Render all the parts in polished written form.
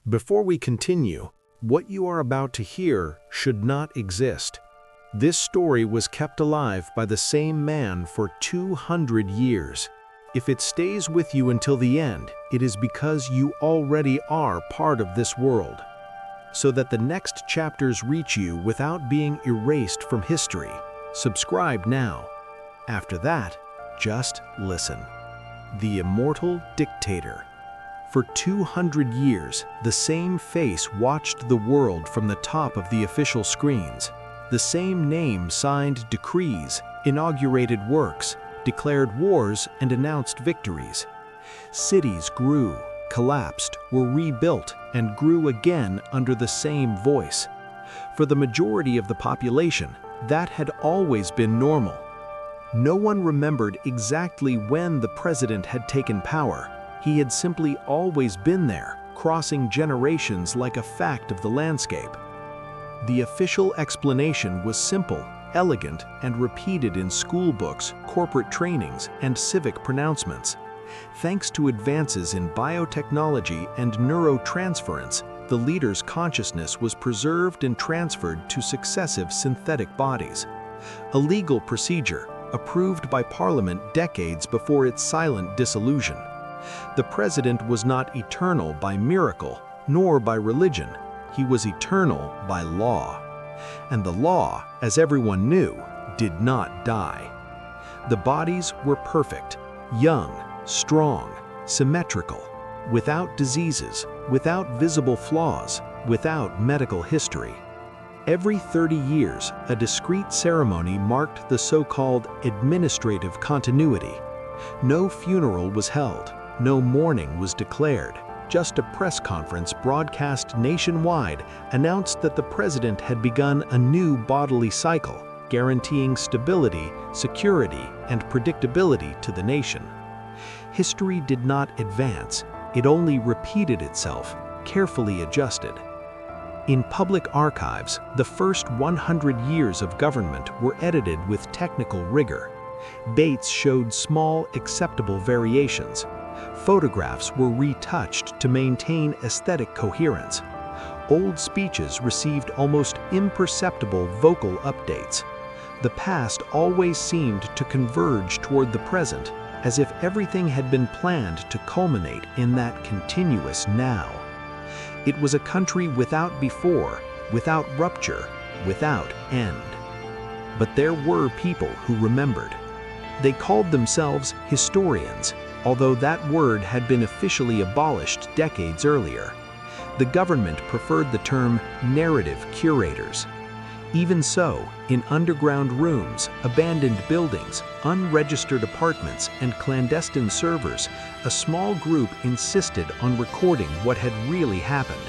Before we continue, what you are about to hear should not exist. This story was kept alive by the same man for 200 years. If it stays with you until the end, it is because you already are part of this world. So that the next chapters reach you without being erased from history, subscribe now. After that, just listen. The Immortal Dictator. For 200 years, the same face watched the world from the top of the official screens. The same name signed decrees, inaugurated works, declared wars, and announced victories. Cities grew, collapsed, were rebuilt, and grew again under the same voice. For the majority of the population, that had always been normal. No one remembered exactly when the president had taken power. He had simply always been there, crossing generations like a fact of the landscape. The official explanation was simple, elegant, and repeated in school books, corporate trainings, and civic pronouncements. Thanks to advances in biotechnology and neurotransference, the leader's consciousness was preserved and transferred to successive synthetic bodies. A legal procedure, approved by Parliament decades before its silent dissolution. The president was not eternal by miracle, nor by religion. He was eternal by law. And the law, as everyone knew, did not die. The bodies were perfect, young, strong, symmetrical, without diseases, without visible flaws, without medical history. Every 30 years, a discrete ceremony marked the so-called administrative continuity. No funeral was held. No mourning was declared. Just a press conference broadcast nationwide announced that the president had begun a new bodily cycle, guaranteeing stability, security, and predictability to the nation. History did not advance, it only repeated itself, carefully adjusted. In public archives, the first 100 years of government were edited with technical rigor. Dates showed small, acceptable variations. Photographs were retouched to maintain aesthetic coherence. Old speeches received almost imperceptible vocal updates. The past always seemed to converge toward the present, as if everything had been planned to culminate in that continuous now. It was a country without before, without rupture, without end. But there were people who remembered. They called themselves historians, although that word had been officially abolished decades earlier. The government preferred the term narrative curators. Even so, in underground rooms, abandoned buildings, unregistered apartments, and clandestine servers, a small group insisted on recording what had really happened,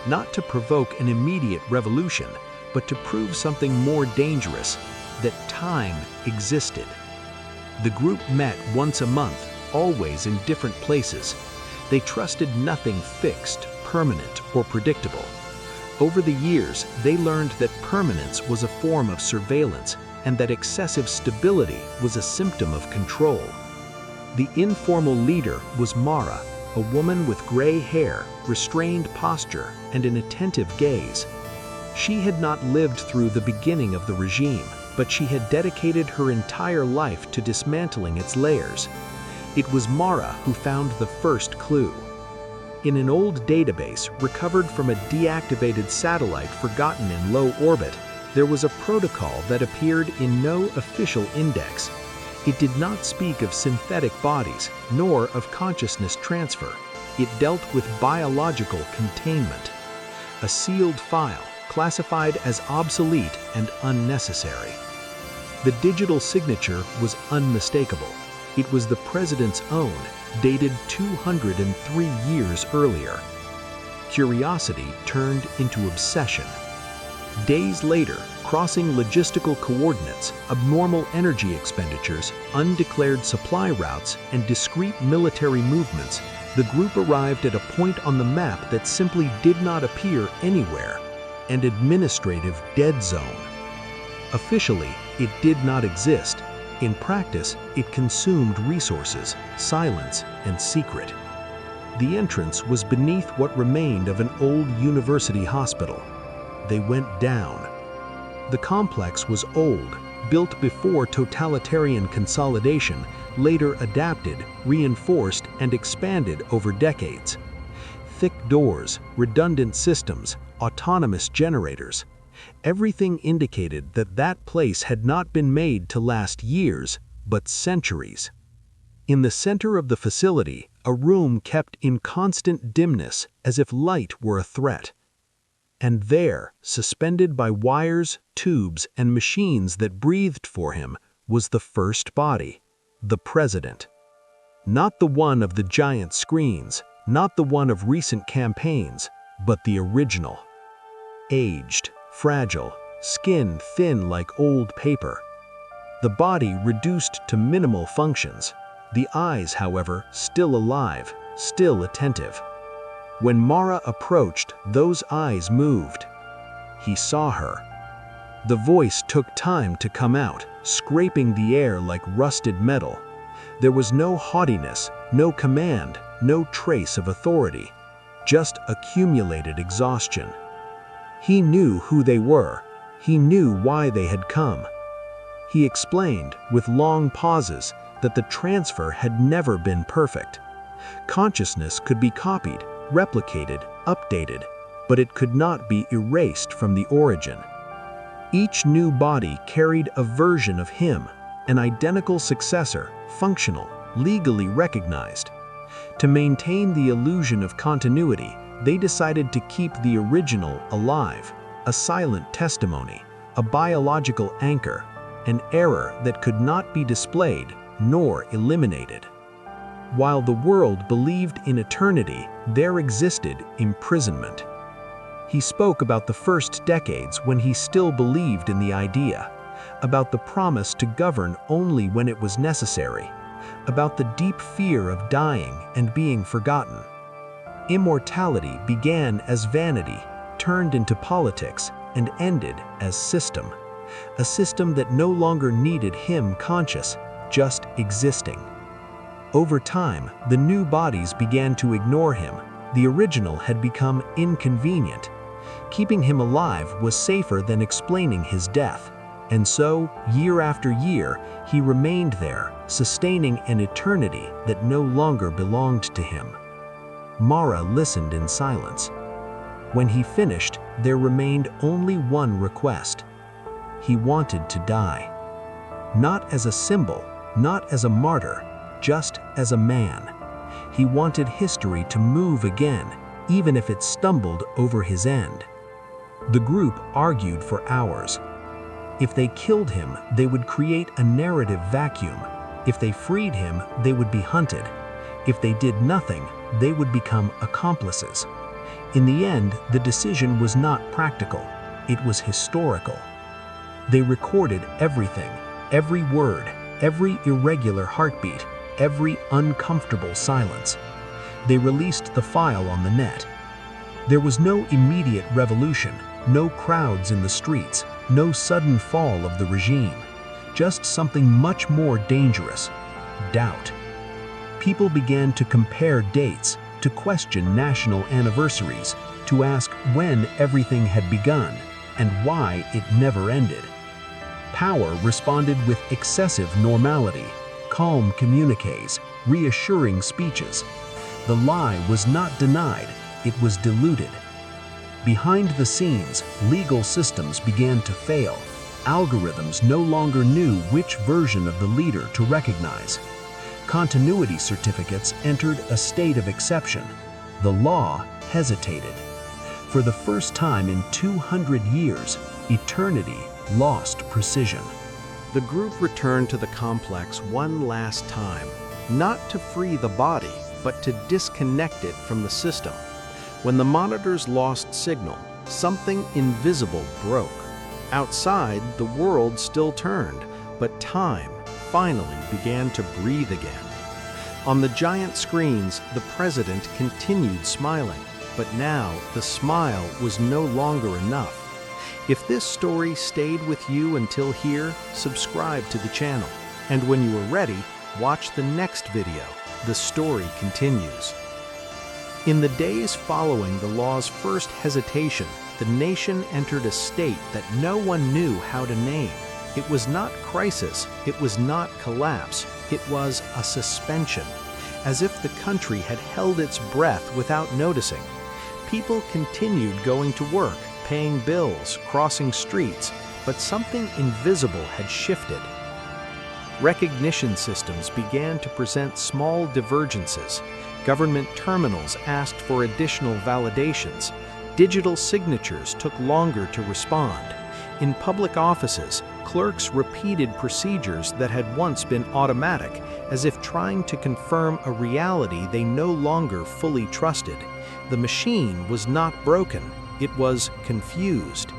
not to provoke an immediate revolution, but to prove something more dangerous, that time existed. The group met once a month, always in different places. They trusted nothing fixed, permanent, or predictable. Over the years, they learned that permanence was a form of surveillance and that excessive stability was a symptom of control. The informal leader was Mara, a woman with gray hair, restrained posture, and an attentive gaze. She had not lived through the beginning of the regime, but she had dedicated her entire life to dismantling its layers. It was Mara who found the first clue. In an old database recovered from a deactivated satellite forgotten in low orbit, there was a protocol that appeared in no official index. It did not speak of synthetic bodies, nor of consciousness transfer. It dealt with biological containment. A sealed file, classified as obsolete and unnecessary. The digital signature was unmistakable. It was the president's own, dated 203 years earlier. Curiosity turned into obsession. Days later, crossing logistical coordinates, abnormal energy expenditures, undeclared supply routes, and discrete military movements, the group arrived at a point on the map that simply did not appear anywhere, an administrative dead zone. Officially, it did not exist. In practice, it consumed resources, silence, and secret. The entrance was beneath what remained of an old university hospital. They went down. The complex was old, built before totalitarian consolidation, later adapted, reinforced, and expanded over decades. Thick doors, redundant systems, autonomous generators. Everything indicated that that place had not been made to last years, but centuries. In the center of the facility, a room kept in constant dimness, as if light were a threat. And there, suspended by wires, tubes, and machines that breathed for him, was the first body, the president. Not the one of the giant screens, not the one of recent campaigns, but the original. Aged, fragile, skin thin like old paper. The body reduced to minimal functions. The eyes, however, still alive, still attentive. When Mara approached, those eyes moved. He saw her. The voice took time to come out, scraping the air like rusted metal. There was no haughtiness, no command, no trace of authority, just accumulated exhaustion. He knew who they were. He knew why they had come. He explained, with long pauses, that the transfer had never been perfect. Consciousness could be copied, replicated, updated, but it could not be erased from the origin. Each new body carried a version of him, an identical successor, functional, legally recognized. To maintain the illusion of continuity, they decided to keep the original alive, a silent testimony, a biological anchor, an error that could not be displayed nor eliminated. While the world believed in eternity, there existed imprisonment. He spoke about the first decades when he still believed in the idea, about the promise to govern only when it was necessary, about the deep fear of dying and being forgotten. Immortality began as vanity, turned into politics, and ended as system, a system that no longer needed him conscious, just existing. Over time, the new bodies began to ignore him. The original had become inconvenient. Keeping him alive was safer than explaining his death. And so, year after year, he remained there, sustaining an eternity that no longer belonged to him. Mara listened in silence. When he finished, there remained only one request. He wanted to die. Not as a symbol, not as a martyr, just as a man. He wanted history to move again, even if it stumbled over his end. The group argued for hours. If they killed him, they would create a narrative vacuum. If they freed him, they would be hunted. If they did nothing, they would become accomplices. In the end, the decision was not practical. It was historical. They recorded everything, every word, every irregular heartbeat, every uncomfortable silence. They released the file on the net. There was no immediate revolution, no crowds in the streets, no sudden fall of the regime, just something much more dangerous: doubt. People began to compare dates, to question national anniversaries, to ask when everything had begun and why it never ended. Power responded with excessive normality, calm communiques, reassuring speeches. The lie was not denied, it was diluted. Behind the scenes, legal systems began to fail. Algorithms no longer knew which version of the leader to recognize. Continuity certificates entered a state of exception. The law hesitated. For the first time in 200 years, eternity lost precision. The group returned to the complex one last time, not to free the body, but to disconnect it from the system. When the monitors lost signal, something invisible broke. Outside, the world still turned, but time finally began to breathe again. On the giant screens, the president continued smiling, but now the smile was no longer enough. If this story stayed with you until here, subscribe to the channel. And when you are ready, watch the next video. The story continues. In the days following the law's first hesitation, the nation entered a state that no one knew how to name. It was not crisis, it was not collapse, it was a suspension, as if the country had held its breath without noticing. People continued going to work, paying bills, crossing streets, but something invisible had shifted. Recognition systems began to present small divergences. Government terminals asked for additional validations. Digital signatures took longer to respond. In public offices, clerks repeated procedures that had once been automatic, as if trying to confirm a reality they no longer fully trusted. The machine was not broken, it was confused.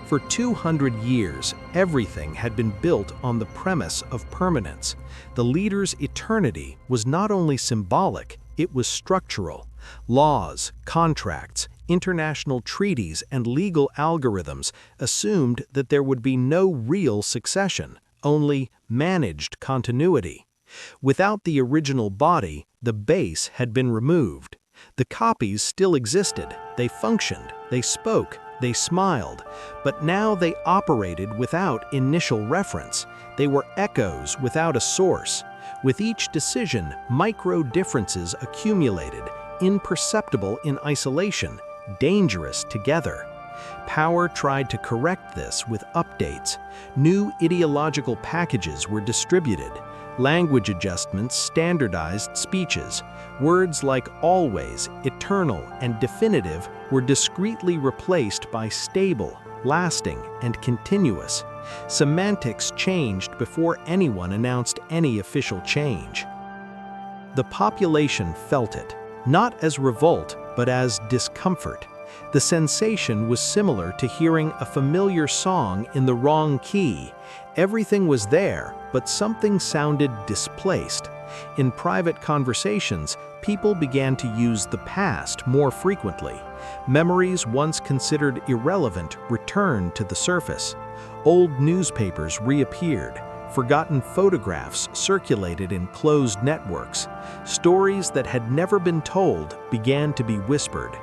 For 200 years, everything had been built on the premise of permanence. The leader's eternity was not only symbolic, it was structural. Laws, contracts, international treaties, and legal algorithms assumed that there would be no real succession, only managed continuity. Without the original body, the base had been removed. The copies still existed, they functioned, they spoke, they smiled, but now they operated without initial reference. They were echoes without a source. With each decision, micro differences accumulated, imperceptible in isolation, dangerous together. Power tried to correct this with updates. New ideological packages were distributed. Language adjustments standardized speeches. Words like always, eternal, and definitive were discreetly replaced by stable, lasting, and continuous. Semantics changed before anyone announced any official change. The population felt it, not as revolt, but as discomfort. The sensation was similar to hearing a familiar song in the wrong key. Everything was there, but something sounded displaced. In private conversations, people began to use the past more frequently. Memories once considered irrelevant returned to the surface. Old newspapers reappeared. Forgotten photographs circulated in closed networks. Stories that had never been told began to be whispered.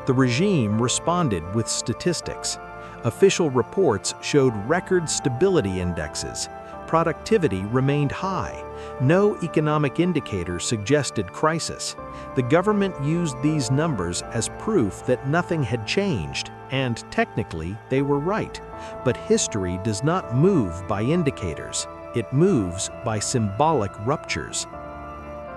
The regime responded with statistics. Official reports showed record stability indexes. Productivity remained high. No economic indicator suggested crisis. The government used these numbers as proof that nothing had changed, and technically they were right. But history does not move by indicators. It moves by symbolic ruptures.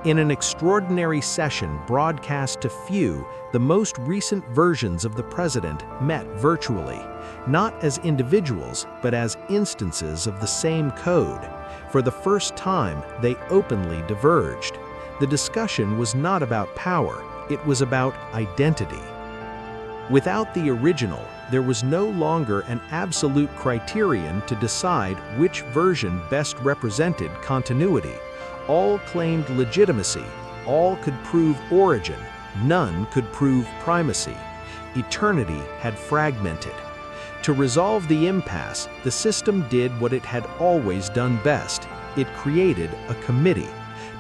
In an extraordinary session broadcast to few, the most recent versions of the president met virtually, not as individuals, but as instances of the same code. For the first time, they openly diverged. The discussion was not about power, it was about identity. Without the original, there was no longer an absolute criterion to decide which version best represented continuity. All claimed legitimacy, all could prove origin, none could prove primacy. Eternity had fragmented. To resolve the impasse, the system did what it had always done best. It created a committee,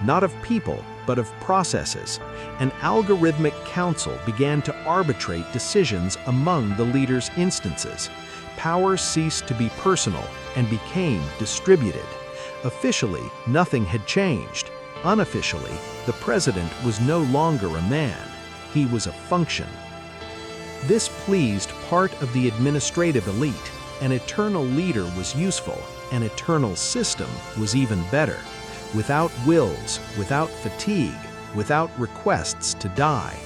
not of people, but of processes. An algorithmic council began to arbitrate decisions among the leaders' instances. Power ceased to be personal and became distributed. Officially, nothing had changed. Unofficially, the president was no longer a man. He was a function. This pleased part of the administrative elite. An eternal leader was useful. An eternal system was even better. Without wills, without fatigue, without requests to die.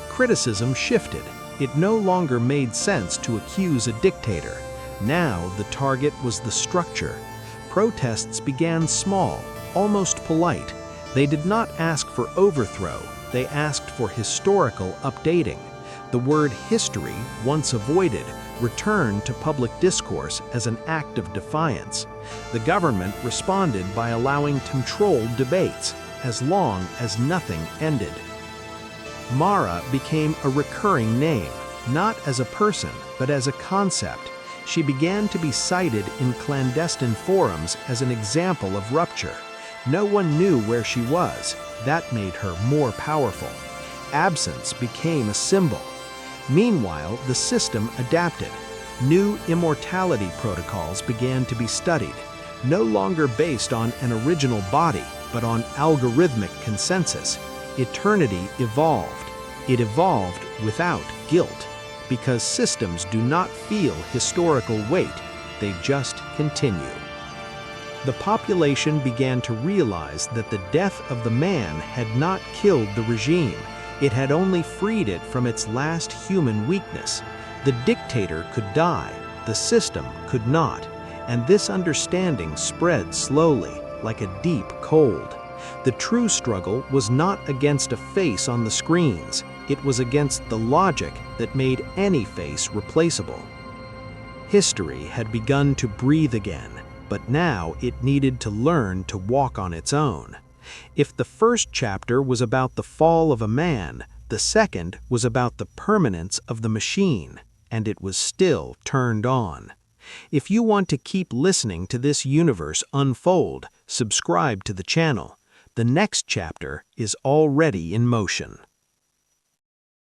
Criticism shifted. It no longer made sense to accuse a dictator. Now the target was the structure. Protests began small, almost polite. They did not ask for overthrow, they asked for historical updating. The word history, once avoided, returned to public discourse as an act of defiance. The government responded by allowing controlled debates, as long as nothing ended. Mara became a recurring name, not as a person, but as a concept. She began to be cited in clandestine forums as an example of rupture. No one knew where she was. That made her more powerful. absence became a symbol. Meanwhile, the system adapted. New immortality protocols began to be studied, no longer based on an original body, but on algorithmic consensus. Eternity evolved. It evolved without guilt, because systems do not feel historical weight, they just continue. The population began to realize that the death of the man had not killed the regime, it had only freed it from its last human weakness. The dictator could die, the system could not, and this understanding spread slowly, like a deep cold. The true struggle was not against a face on the screens, it was against the logic that made any face replaceable. History had begun to breathe again, but now it needed to learn to walk on its own. If the first chapter was about the fall of a man, the second was about the permanence of the machine, and it was still turned on. If you want to keep listening to this universe unfold, subscribe to the channel. The next chapter is already in motion.